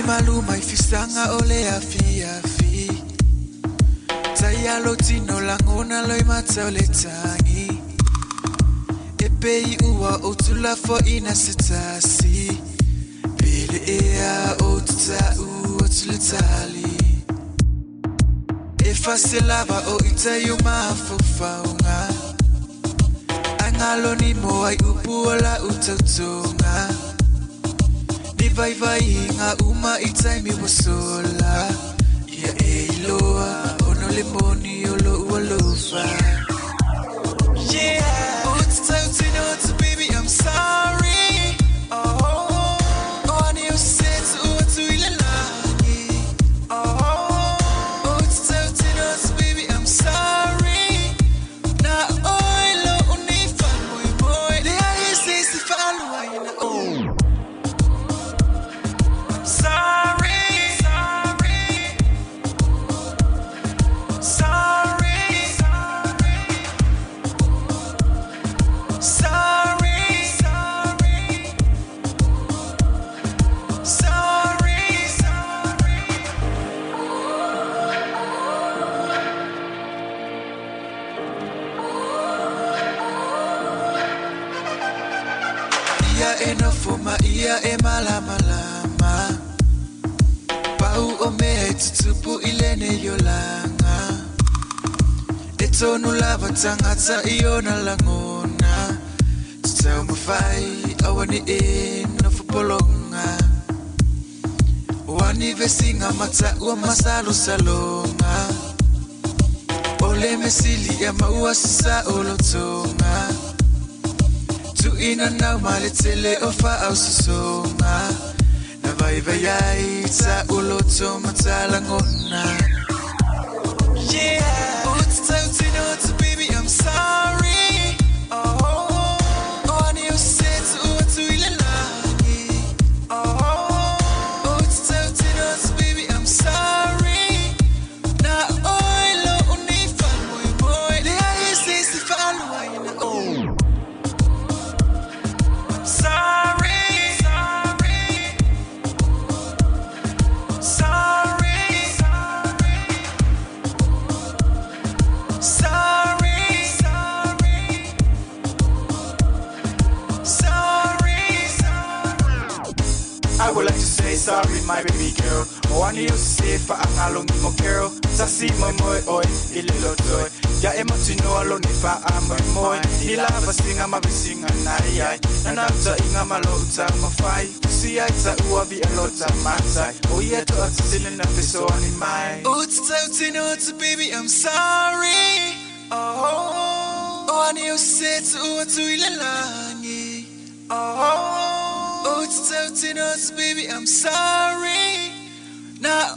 maluma ifisanga ole afi Tayalo tino langona loi matole tangi Epei ua otula fo ina setasi Pele ea otuta otulitali Efa se lava o itayu mafofaunga Angalo ni moai upuola utautunga Ni vai nga uma itaimi wasola Ia eiloa ono lemoni olo ualofa Yeah, utautinota baby I'm sorry Oh, ani usetu uatu ilalani Oh, utautinota baby I'm sorry Na oilo unifan muy muy Lea hisi si falua ina oh Ia e malama Pau o mea tutupu ilene yolanga Etonu lava tangata iona langona Tutau mawhai awani e no fupolonga Wani vesinga mata ua masalo salonga Ole mesili ya maua sisa olotonga Tu ina nau maletele ofa au susonga Na vai ta uloto matalangona Yeah, utautinota baby I'm sorry Oh, ani usetu uatu ilalani Oh, utautinota baby I'm sorry Na oilo unifan muy muy Lea hisi si falua ina oh I would like to say sorry, my baby girl. I need to say for angalo mo girl. Sasi mo moy oi ililo toy. Ya emotino alone fa amoy moy. Ilava singa mabisinga nai. Nanata inga malota mafai. Si ai ta uavi alota matai. O yeto atsile na peso ni mai. Utsautino to baby I'm sorry. Oh, ani usetu uatu ilalangi. Oh, it's us, baby, I'm sorry. Now,